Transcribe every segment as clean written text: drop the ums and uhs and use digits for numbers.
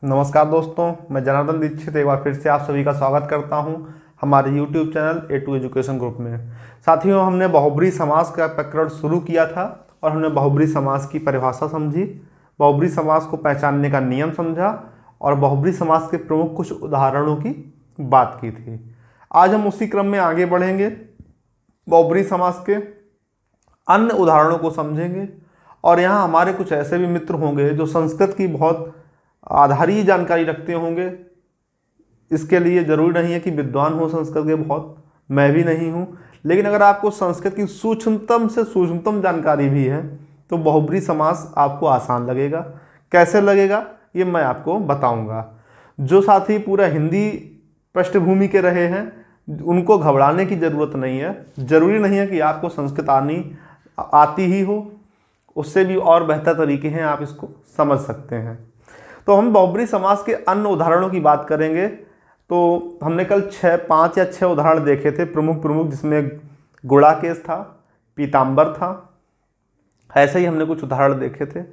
नमस्कार दोस्तों, मैं जनार्दन दीक्षित एक बार फिर से आप सभी का स्वागत करता हूं हमारे YouTube channel A2 education group में। साथियों, हमने बहुब्री समास का प्रकरण शुरू किया था और हमने बहुब्री समास की परिभाषा समझी, बहुब्री समास को पहचानने का नियम समझा और बहुब्री समास के प्रमुख कुछ उदाहरणों की बात की थी। आज हम उसी क्रम में आगे बढ़ेंगे, बहुब्री समास के अन्य उदाहरणों को समझेंगे और यहाँ हमारे कुछ ऐसे भी मित्र होंगे जो संस्कृत की बहुत आधारी जानकारी रखते होंगे। इसके लिए ज़रूरी नहीं है कि विद्वान हो संस्कृत के बहुत, मैं भी नहीं हूँ, लेकिन अगर आपको संस्कृत की सूक्ष्मतम से सूक्ष्मतम जानकारी भी है तो बहुब्री समास आपको आसान लगेगा। कैसे लगेगा ये मैं आपको बताऊंगा। जो साथी पूरा हिंदी पृष्ठभूमि के रहे हैं उनको घबराने की ज़रूरत नहीं है। ज़रूरी नहीं है कि आपको संस्कृत आती ही हो, उससे भी और बेहतर तरीके हैं, आप इसको समझ सकते हैं। तो हम बहुब्री समास के अन्य उदाहरणों की बात करेंगे। तो हमने कल 5 या 6 उदाहरण देखे थे प्रमुख, जिसमें गुड़ाकेश था, पीताम्बर था, ऐसे ही हमने कुछ उदाहरण देखे थे।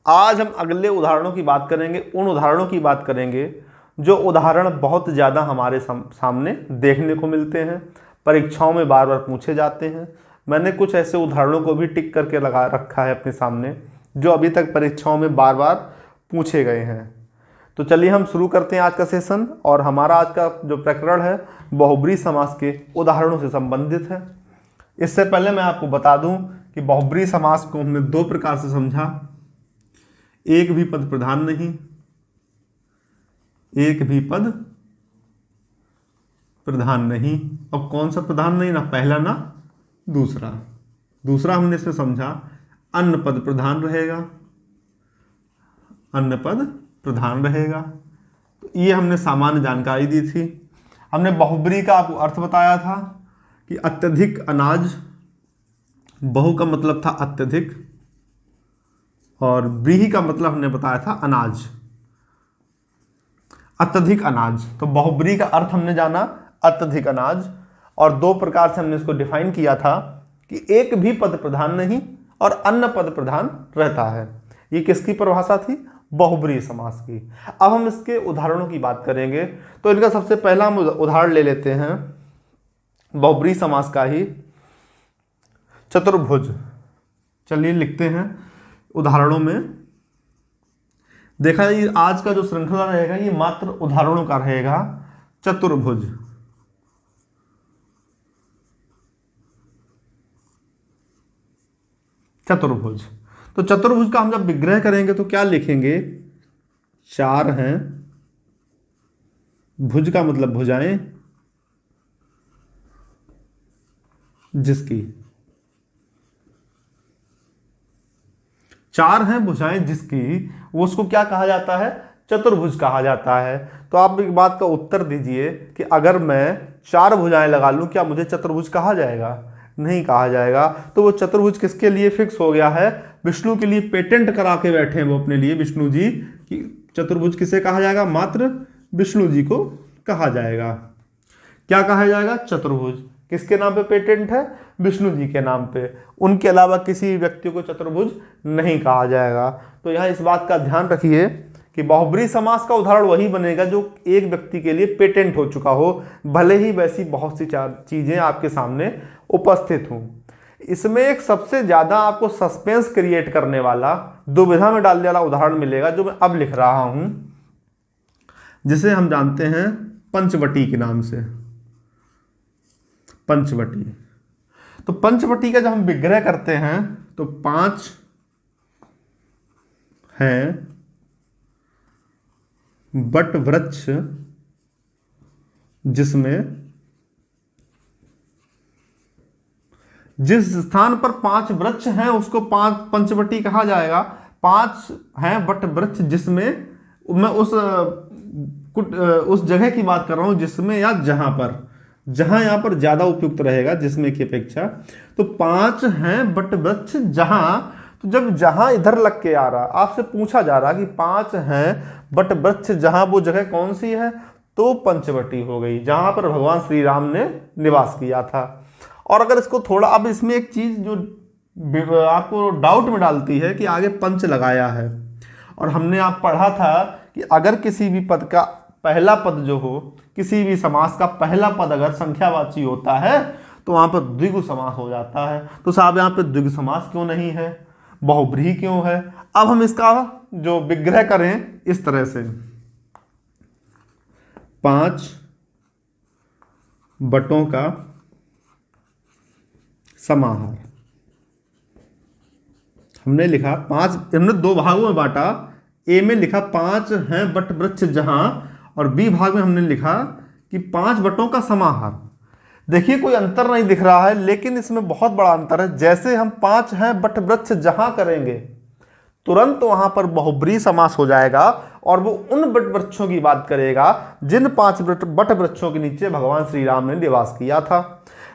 आज हम अगले उदाहरणों की बात करेंगे, उन उदाहरणों की बात करेंगे जो उदाहरण बहुत ज़्यादा हमारे सामने देखने को मिलते हैं, परीक्षाओं में बार बार पूछे जाते हैं। मैंने कुछ ऐसे उदाहरणों को भी टिक करके लगा रखा है अपने सामने जो अभी तक परीक्षाओं में बार बार पूछे गए हैं। तो चलिए हम शुरू करते हैं आज का सेशन। और हमारा आज का जो प्रकरण है बहुब्री समास के उदाहरणों से संबंधित है। इससे पहले मैं आपको बता दूं कि बहुब्री समास को हमने 2 प्रकार से समझा। एक भी पद प्रधान नहीं, एक भी पद प्रधान नहीं। अब कौन सा प्रधान नहीं, ना पहला ना दूसरा हमने इसमें समझा अन्य पद प्रधान रहेगा, अन्य पद प्रधान रहेगा। तो ये हमने सामान्य जानकारी दी थी। हमने बहुब्री का आपको अर्थ बताया था कि अत्यधिक अनाज, बहु का मतलब था अत्यधिक और व्रीहि का मतलब हमने बताया था अनाज, अत्यधिक अनाज। तो बहुब्री का अर्थ हमने जाना अत्यधिक अनाज और 2 प्रकार से हमने इसको डिफाइन किया था कि एक भी पद प्रधान नहीं और अन्य पद प्रधान रहता है। ये किसकी परिभाषा थी? बहुब्री समास की। अब हम इसके उदाहरणों की बात करेंगे। तो इनका सबसे पहला हम उदाहरण ले लेते हैं बहुब्री समास का ही, चतुर्भुज। चलिए लिखते हैं उदाहरणों में। देखा ये आज का जो श्रृंखला रहेगा ये मात्र उदाहरणों का रहेगा। चतुर्भुज, चतुर्भुज। तो चतुर्भुज का हम जब विग्रह करेंगे तो क्या लिखेंगे? 4 हैं, भुज का मतलब भुजाएं, जिसकी 4 हैं भुजाएं जिसकी, वो उसको क्या कहा जाता है? चतुर्भुज कहा जाता है। तो आप एक बात का उत्तर दीजिए कि अगर मैं 4 भुजाएं लगा लूं क्या मुझे चतुर्भुज कहा जाएगा? नहीं कहा जाएगा। तो वो चतुर्भुज किसके लिए फिक्स हो गया है? विष्णु के लिए पेटेंट करा के बैठे हैं वो अपने लिए, विष्णु जी, कि चतुर्भुज किसे कहा जाएगा? मात्र विष्णु जी को कहा जाएगा। क्या कहा जाएगा? चतुर्भुज। किसके नाम पे पेटेंट है? विष्णु जी के नाम पे। उनके अलावा किसी व्यक्ति को चतुर्भुज नहीं कहा जाएगा। तो यहाँ इस बात का ध्यान रखिए कि बहुब्री समास का उदाहरण वही बनेगा जो एक व्यक्ति के लिए पेटेंट हो चुका हो, भले ही वैसी बहुत सी चीजें आपके सामने उपस्थित हों। इसमें एक सबसे ज्यादा आपको सस्पेंस क्रिएट करने वाला, दुविधा में डालने वाला उदाहरण मिलेगा जो मैं अब लिख रहा हूं, जिसे हम जानते हैं पंचवटी के नाम से। पंचवटी। तो पंचवटी का जब हम विग्रह करते हैं तो 5 हैं बट वृक्ष जिसमें, जिस स्थान पर 5 वृक्ष हैं उसको पंचवटी कहा जाएगा। 5 हैं बट वृक्ष जिसमें, मैं उस जगह की बात कर रहा हूं जिसमें या जहां पर, जहां यहां पर ज्यादा उपयुक्त रहेगा जिसमें की अपेक्षा। तो 5 हैं बट वृक्ष जहां, तो जब जहां इधर लग के आ रहा, आपसे पूछा जा रहा कि 5 हैं बट वृक्ष जहां, वो जगह कौन सी है? तो पंचवटी हो गई, जहां पर भगवान श्री राम ने निवास किया था। और अगर इसको थोड़ा, अब इसमें एक चीज जो आपको डाउट में डालती है कि आगे पंच लगाया है, और हमने आप पढ़ा था कि अगर किसी भी पद का पहला पद जो हो, किसी भी समास का पहला पद अगर संख्यावाची होता है तो वहां पर द्विगु समास हो जाता है। तो साहब यहाँ पे द्विगु समास क्यों नहीं है, बहुब्रीहि क्यों है? अब हम इसका जो विग्रह करें इस तरह से, 5 बटों का समाहार। हमने लिखा 5, हमने 2 भागों में बांटा। ए में लिखा 5 हैं बट वृक्ष जहां, और बी भाग में हमने लिखा कि 5 बटों का समाहार। देखिए कोई अंतर नहीं दिख रहा है, लेकिन इसमें बहुत बड़ा अंतर है। जैसे हम 5 हैं बट वृक्ष जहां करेंगे, तुरंत वहां पर बहुब्रीहि समास हो जाएगा और वो उन बट वृक्षों की बात करेगा जिन 5 बट वृक्षों के नीचे भगवान श्री राम ने निवास किया था।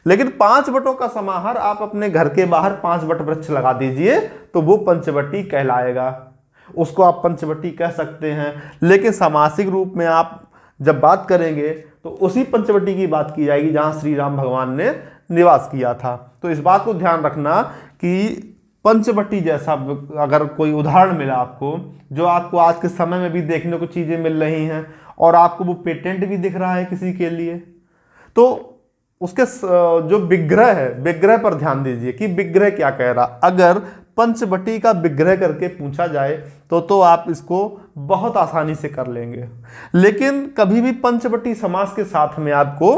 लेकिन 5 बटों का समाहार आप अपने घर के बाहर 5 बट वृक्ष लगा दीजिए तो वो पंचवटी कहलाएगा, उसको आप पंचवटी कह सकते हैं। लेकिन सामासिक रूप में आप जब बात करेंगे तो उसी पंचवटी की बात की जाएगी जहां श्री राम भगवान ने निवास किया था। तो इस बात को ध्यान रखना कि पंचवटी जैसा अगर कोई उदाहरण मिला आपको, जो आपको आज के समय में भी देखने को चीजें मिल रही हैं और आपको वो पेटेंट भी दिख रहा है किसी के लिए, तो उसके जो विग्रह है, विग्रह पर ध्यान दीजिए कि विग्रह क्या कह रहा। अगर पंचवटी का विग्रह करके पूछा जाए तो आप इसको बहुत आसानी से कर लेंगे। लेकिन कभी भी पंचवटी समास के साथ में आपको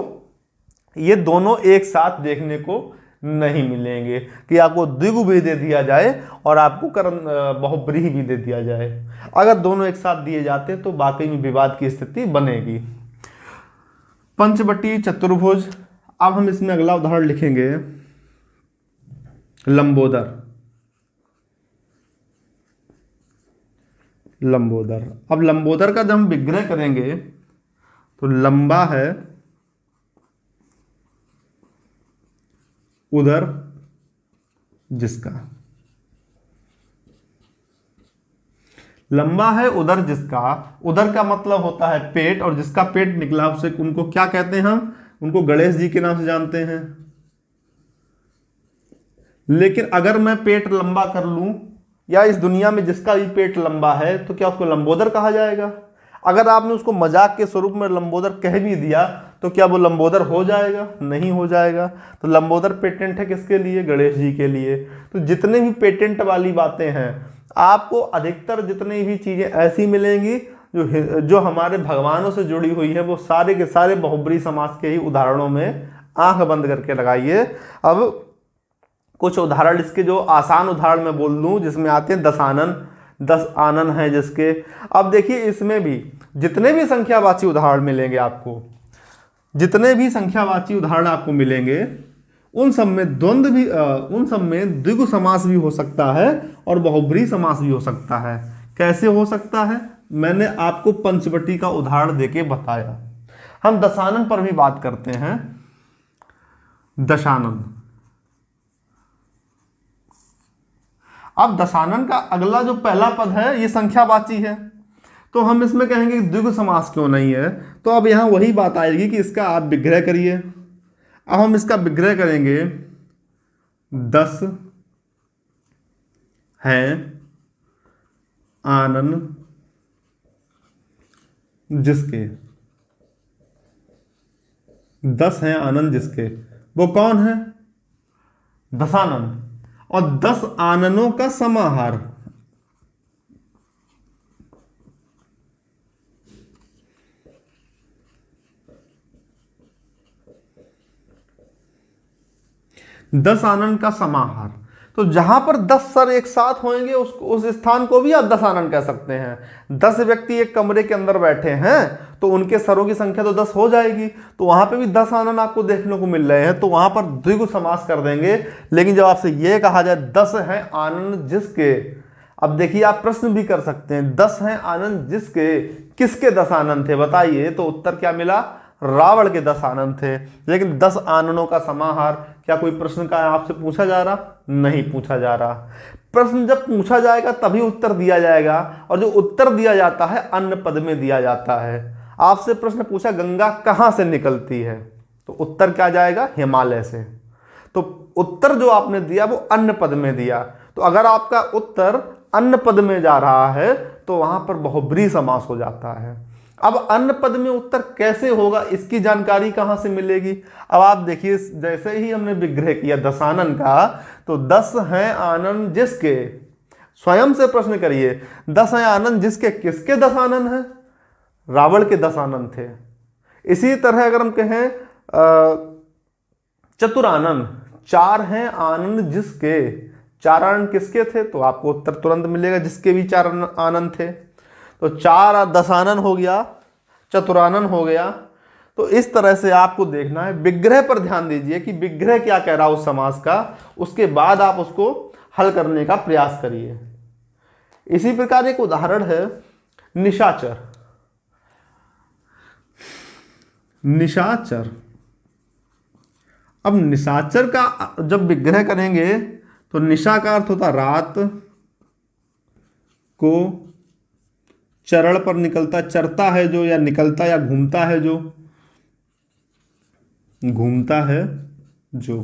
ये दोनों एक साथ देखने को नहीं मिलेंगे कि आपको द्विगु भी दे दिया जाए और आपको बहुब्रीहि भी दे दिया जाए। अगर दोनों एक साथ दिए जाते तो वाकई में विवाद की स्थिति बनेगी। पंचवटी चतुर्भुज। अब हम इसमें अगला उदाहरण लिखेंगे लंबोदर। लंबोदर, अब लंबोदर का जब हम विग्रह करेंगे तो लंबा है उदर जिसका। लंबा है उदर जिसका, उदर का मतलब होता है पेट, और जिसका पेट निकला उसे उनको क्या कहते हैं? हम उनको गणेश जी के नाम से जानते हैं। लेकिन अगर मैं पेट लंबा कर लूं, या इस दुनिया में जिसका भी पेट लंबा है, तो क्या उसको लंबोदर कहा जाएगा? अगर आपने उसको मजाक के स्वरूप में लंबोदर कह भी दिया तो क्या वो लंबोदर हो जाएगा? नहीं हो जाएगा। तो लंबोदर पेटेंट है किसके लिए? गणेश जी के लिए। तो जितने भी पेटेंट वाली बातें हैं, आपको अधिकतर जितनी भी चीजें ऐसी मिलेंगी जो हमारे भगवानों से जुड़ी हुई है, वो सारे के सारे बहुब्रीहि समास के ही उदाहरणों में आंख बंद करके लगाइए। अब कुछ उदाहरण इसके जो आसान उदाहरण मैं बोल दूं, जिसमें आते हैं 10 आनन, 10 आनन हैं जिसके। अब देखिए इसमें भी जितने भी संख्यावाची उदाहरण मिलेंगे आपको, जितने भी संख्यावाची उदाहरण आपको मिलेंगे, उन सब में द्वंद्व भी, उन सब में द्विगु समास भी हो सकता है और बहुब्रीहि समास भी हो सकता है। कैसे हो सकता है? मैंने आपको पंचवटी का उदाहरण देके बताया। हम दशानन पर भी बात करते हैं। दशानन, अब दशानन का अगला जो पहला पद है ये संख्यावाची है, तो हम इसमें कहेंगे कि द्विगु समास क्यों नहीं है। तो अब यहां वही बात आएगी कि इसका आप विग्रह करिए। अब हम इसका विग्रह करेंगे, 10 हैं आनन जिसके। 10 हैं आनन जिसके, वो कौन है? दशानन। और 10 आननों का समाहार। दस आनन का समाहार, तो जहां पर 10 सर एक साथ होंगे उस स्थान को भी आप 10 आनन कह सकते हैं। 10 व्यक्ति एक कमरे के अंदर बैठे हैं तो उनके सरों की संख्या तो 10 हो जाएगी, तो वहां पे भी 10 आनन आपको देखने को मिल रहे हैं, तो वहां पर द्विगु समास कर देंगे। लेकिन जब आपसे यह कहा जाए 10 हैं आनन जिसके, अब देखिए आप प्रश्न भी कर सकते हैं, 10 हैं आनन जिसके, किसके 10 आनन थे बताइए? तो उत्तर क्या मिला? रावण के 10 आनन थे। लेकिन 10 आननों का समाहार क्या कोई प्रश्न का आपसे पूछा जा रहा? नहीं पूछा जा रहा। प्रश्न जब पूछा जाएगा तभी उत्तर दिया जाएगा, और जो उत्तर दिया जाता है अन्य पद में दिया जाता है। आपसे प्रश्न पूछा गंगा कहां से निकलती है, तो उत्तर क्या जाएगा? हिमालय से। तो उत्तर जो आपने दिया वो अन्य पद में दिया। तो अगर आपका उत्तर अन्य पद में जा रहा है तो वहां पर बहुब्रीहि समास हो जाता है। अब अन्य पद में उत्तर कैसे होगा, इसकी जानकारी कहां से मिलेगी? अब आप देखिए, जैसे ही हमने विग्रह किया दशानन का, तो 10 हैं आनन जिसके, स्वयं से प्रश्न करिए, 10 हैं आनन जिसके, किसके 10 आनन है? रावण के 10 आनन थे। इसी तरह अगर हम कहें चतुरानन, 4 हैं आनंद जिसके, 4 आनंद किसके थे? तो आपको उत्तर तुरंत मिलेगा, जिसके भी 4 आनंद थे। तो 4 दशानन हो गया, चतुरानन हो गया। तो इस तरह से आपको देखना है। विग्रह पर ध्यान दीजिए कि विग्रह क्या कह रहा है उस समास का, उसके बाद आप उसको हल करने का प्रयास करिए। इसी प्रकार एक उदाहरण है निशाचर। निशाचर, अब निशाचर का जब विग्रह करेंगे तो निशा का अर्थ होता रात को, चरण पर निकलता, चरता है जो, या निकलता या घूमता है जो, घूमता है जो।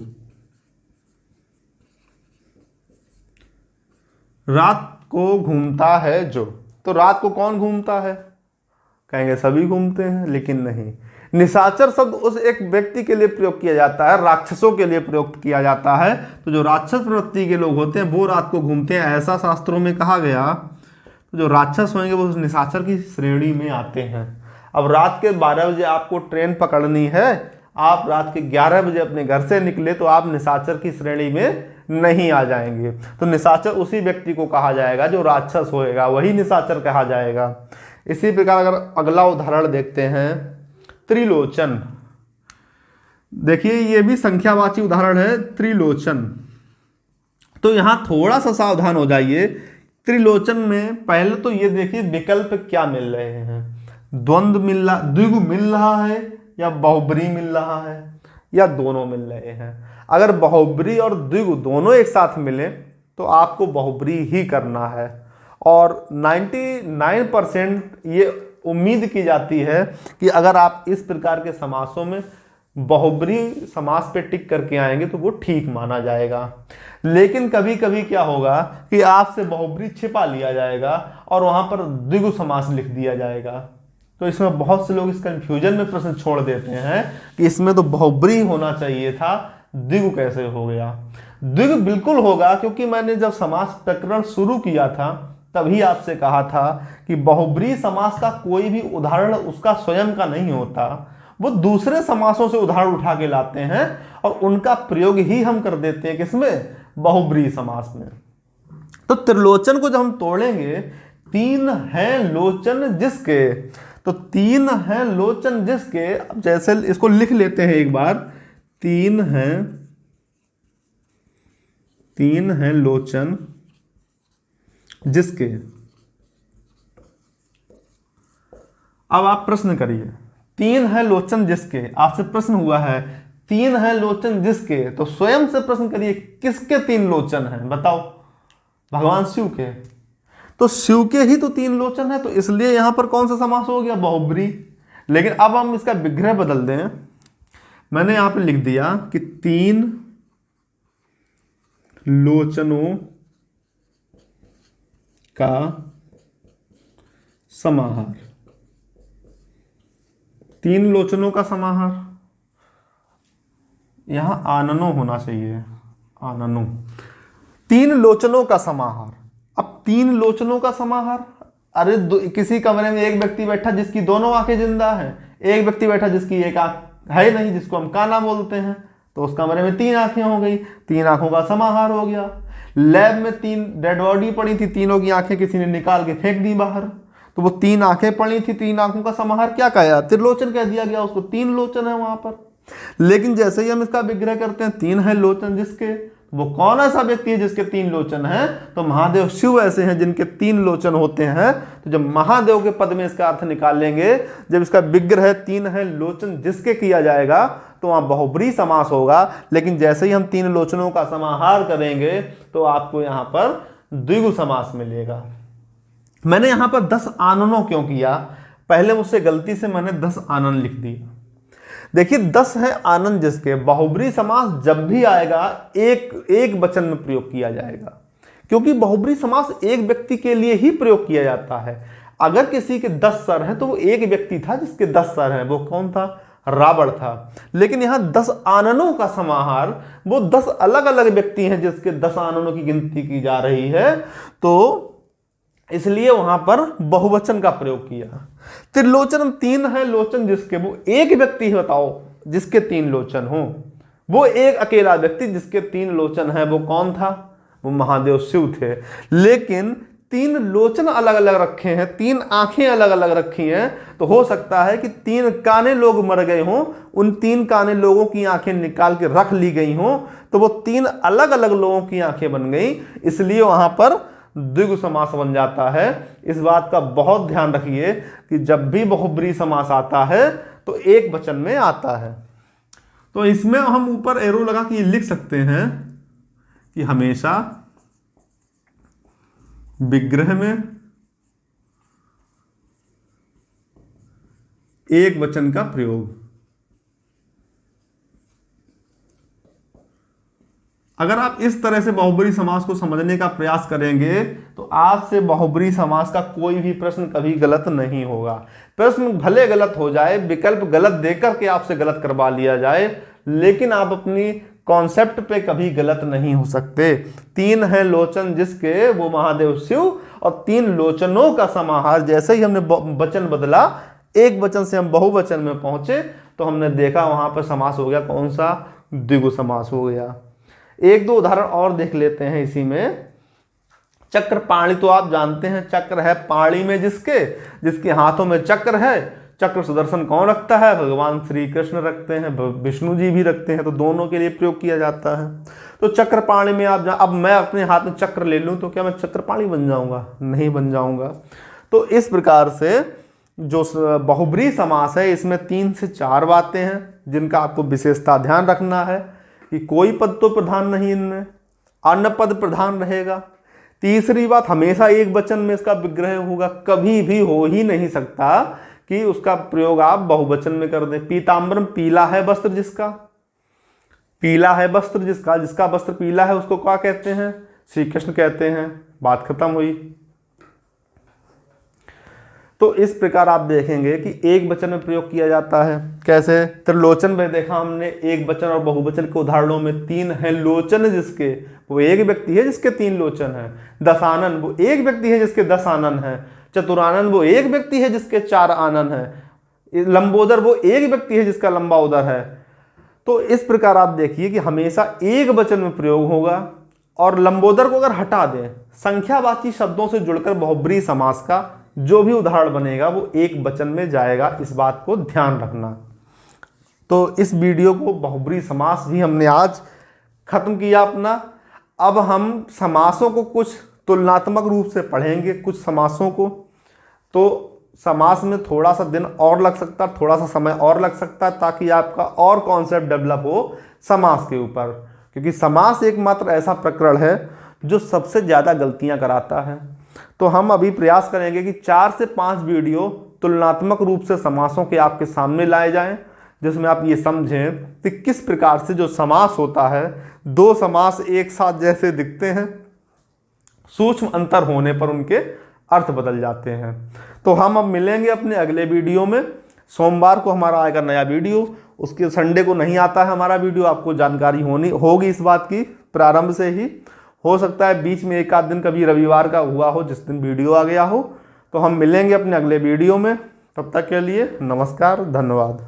रात को घूमता है जो, तो रात को कौन घूमता है? कहेंगे सभी घूमते हैं, लेकिन नहीं। निशाचर शब्द उस एक व्यक्ति के लिए प्रयोग किया जाता है, राक्षसों के लिए प्रयोग किया जाता है। तो जो राक्षस प्रवृत्ति के लोग होते हैं वो रात को घूमते हैं, ऐसा शास्त्रों में कहा गया। तो जो राक्षस होंगे वो निशाचर की श्रेणी में आते हैं। अब रात के 12 बजे आपको ट्रेन पकड़नी है, आप रात के 11 बजे अपने घर से निकले, तो आप निशाचर की श्रेणी में नहीं आ जाएंगे। तो निशाचर उसी व्यक्ति को कहा जाएगा जो राक्षस होएगा, वही निशाचर कहा जाएगा। इसी प्रकार अगर अगला उदाहरण देखते हैं, त्रिलोचन। देखिए ये भी संख्यावाची उदाहरण है, त्रिलोचन। तो यहां थोड़ा सा सावधान हो जाइए। त्रिलोचन में पहले तो ये देखिए विकल्प क्या मिल रहे हैं, द्वंद्व मिल रहा, द्विगु मिल रहा है, या बहुब्रीहि मिल रहा है, या दोनों मिल रहे हैं। अगर बहुब्रीहि और द्विगु दोनों एक साथ मिले तो आपको बहुब्रीहि ही करना है। और 99% ये उम्मीद की जाती है कि अगर आप इस प्रकार के समासों में बहुब्रीहि समास पे टिक करके आएंगे तो वो ठीक माना जाएगा। लेकिन कभी कभी क्या होगा कि आपसे बहुब्रीहि छिपा लिया जाएगा और वहां पर द्विगु समास लिख दिया जाएगा। तो इसमें बहुत से लोग इस कंफ्यूजन में प्रश्न छोड़ देते हैं कि इसमें तो बहुब्रीहि होना चाहिए था, द्विगु कैसे हो गया? द्विगु बिल्कुल होगा, क्योंकि मैंने जब समास प्रकरण शुरू किया था तभी आपसे कहा था कि बहुब्रीहि समास का कोई भी उदाहरण उसका स्वयं का नहीं होता, वो दूसरे समासों से उदाहरण उठा के लाते हैं और उनका प्रयोग ही हम कर देते हैं किसमें? बहुब्रीहि समास में। तो त्रिलोचन को जब हम तोड़ेंगे, 3 हैं लोचन जिसके, तो 3 हैं लोचन जिसके, जैसे इसको लिख लेते हैं एक बार, 3 हैं लोचन जिसके। अब आप प्रश्न करिए, 3 हैं लोचन जिसके, आपसे प्रश्न हुआ है 3 हैं लोचन जिसके, तो स्वयं से प्रश्न करिए किसके 3 लोचन हैं? बताओ। भगवान शिव के। तो शिव के ही तो 3 लोचन है, तो इसलिए यहां पर कौन सा समास हो गया? बहुब्रीहि। लेकिन अब हम इसका विग्रह बदल दें। मैंने यहां पर लिख दिया कि 3 लोचनों का समाहार। 3 लोचनों का समाहार, यहां आननो होना चाहिए, आननो। 3 लोचनों का समाहार। अब 3 लोचनों का समाहार, अरे किसी कमरे में एक व्यक्ति बैठा जिसकी दोनों आंखें जिंदा हैं, एक व्यक्ति बैठा जिसकी एक आंख है नहीं, जिसको हम काना बोलते हैं, तो उस कमरे में 3 आंखें हो गई, 3 आंखों का समाहार हो गया। लैब में 3 डेड बॉडी पड़ी थी, तीनों की आंखें किसी ने निकाल के फेंक दी बाहर, तो वो 3 आंखें पड़ी थी, 3 आंखों का समाहार क्या कहा? त्रिलोचन कह दिया गया उसको, 3 लोचन है वहां पर। लेकिन जैसे ही हम इसका विग्रह करते हैं, 3 है लोचन जिसके, वो कौन ऐसा व्यक्ति है जिसके 3 लोचन हैं? तो महादेव शिव ऐसे हैं जिनके 3 लोचन होते हैं। तो जब महादेव के पद में इसका अर्थ निकालेंगे, जब इसका विग्रह 3 है लोचन जिसके किया जाएगा, तो वहां बहुब्रीहि समास होगा। लेकिन जैसे ही हम 3 लोचनों का समाहार करेंगे तो आपको यहां पर द्विगु समास मिलेगा। मैंने यहां पर 10 आननों क्यों किया? पहले मुझसे गलती से मैंने 10 आनन लिख दिया। देखिए 10 है आनंद जिसके, बहुब्रीहि समास जब भी आएगा एक वचन में प्रयोग किया जाएगा। क्योंकि बहुब्री समास एक व्यक्ति के लिए ही प्रयोग किया जाता है। अगर किसी के 10 सर हैं तो वो एक व्यक्ति था जिसके 10 सर हैं, वो कौन था? रावण था। लेकिन यहां 10 आननों का समाहार, वो 10 अलग अलग व्यक्ति हैं जिसके 10 आननों की गिनती की जा रही है, तो इसलिए वहां पर बहुवचन का प्रयोग किया। त्रिलोचन 3 है लोचन जिसके, वो एक व्यक्ति है, बताओ, जिसके 3 लोचन हो, वो एक अकेला व्यक्ति जिसके 3 लोचन है, वो कौन था? वो महादेव शिव थे। लेकिन 3 लोचन अलग अलग रखे हैं, 3 आंखें अलग अलग रखी हैं, तो हो सकता है कि 3 काने लोग मर गए हों, उन 3 काने लोगों की आंखें निकाल के रख ली गई हों, तो वो 3 अलग अलग लोगों की आंखें बन गई, इसलिए वहां पर द्विगु समास बन जाता है। इस बात का बहुत ध्यान रखिए कि जब भी बहुब्री समास आता है तो एक वचन में आता है। तो इसमें हम ऊपर एरो लगा के लिख सकते हैं कि हमेशा विग्रह में एक वचन का प्रयोग। अगर आप इस तरह से बहुब्री समास को समझने का प्रयास करेंगे तो आज से बहुब्री समास का कोई भी प्रश्न कभी गलत नहीं होगा। प्रश्न भले गलत हो जाए, विकल्प गलत देकर के आपसे गलत करवा लिया जाए, लेकिन आप अपनी कॉन्सेप्ट पे कभी गलत नहीं हो सकते। 3 है लोचन जिसके, वो महादेव शिव, और 3 लोचनों का समाहार। जैसे ही हमने वचन बदला, एक वचन से हम बहुवचन में पहुंचे, तो हमने देखा वहां पर समास हो गया कौन सा? द्विगु समास हो गया। 1-2 उदाहरण और देख लेते हैं इसी में। चक्रपाणि तो आप जानते हैं, चक्र है पाणी में जिसके, जिसके हाथों में चक्र है। चक्र सुदर्शन कौन रखता है? भगवान श्री कृष्ण रखते हैं, विष्णु जी भी रखते हैं, तो दोनों के लिए प्रयोग किया जाता है। तो चक्रपाणि में आप अब मैं अपने हाथ में चक्र ले लूं तो क्या मैं चक्रपाणि बन जाऊंगा? नहीं बन जाऊंगा। तो इस प्रकार से जो बहुब्री समास है, इसमें 3 से 4 बातें हैं जिनका आपको विशेषता ध्यान रखना है कि कोई पद तो प्रधान नहीं, इनमें अन्य पद प्रधान रहेगा। तीसरी बात, हमेशा एक वचन में इसका विग्रह होगा, कभी भी हो ही नहीं सकता कि उसका प्रयोग आप बहुवचन में कर दें। पीताम्बरम, पीला है वस्त्र जिसका, पीला है वस्त्र जिसका, जिसका वस्त्र पीला है उसको क्या कहते हैं? श्री कृष्ण कहते हैं। बात खत्म हुई। तो इस प्रकार आप देखेंगे कि एक वचन में प्रयोग किया जाता है। कैसे? त्रिलोचन में देखा हमने, एक वचन और बहुवचन के उदाहरणों में 3 है लोचन जिसके, वो एक व्यक्ति है जिसके 3 लोचन है। दशानन, वो एक व्यक्ति है जिसके 10 आनन है। चतुरानन, वो एक व्यक्ति है जिसके 4 आनन है। लंबोदर, वो एक व्यक्ति है जिसका लंबा उदर है। तो इस प्रकार आप देखिए कि हमेशा एक वचन में प्रयोग होगा, और लंबोदर को अगर हटा दें, संख्यावाची शब्दों से जुड़कर बहुब्री समास का जो भी उदाहरण बनेगा वो एक वचन में जाएगा। इस बात को ध्यान रखना। तो इस वीडियो को बहुब्री समास भी हमने आज खत्म किया अपना। अब हम समासों को कुछ तुलनात्मक रूप से पढ़ेंगे, कुछ समासों को। तो समास में थोड़ा सा दिन और लग सकता है, थोड़ा सा समय और लग सकता है, ताकि आपका और कॉन्सेप्ट डेवलप हो समास के ऊपर। क्योंकि समास एकमात्र ऐसा प्रकरण है जो सबसे ज़्यादा गलतियां कराता है। तो हम अभी प्रयास करेंगे कि 4 से 5 वीडियो तुलनात्मक रूप से समासों के आपके सामने लाए जाएं, जिसमें आप ये समझें कि किस प्रकार से जो समास होता है, 2 समास एक साथ जैसे दिखते हैं, सूक्ष्म अंतर होने पर उनके अर्थ बदल जाते हैं। तो हम अब मिलेंगे अपने अगले वीडियो में। सोमवार को हमारा आएगा नया वीडियो, उसके संडे को नहीं आता है हमारा वीडियो। आपको जानकारी होगी इस बात की प्रारंभ से ही। हो सकता है बीच में एक आध दिन कभी रविवार का हुआ हो जिस दिन वीडियो आ गया हो। तो हम मिलेंगे अपने अगले वीडियो में। तब तक के लिए नमस्कार, धन्यवाद।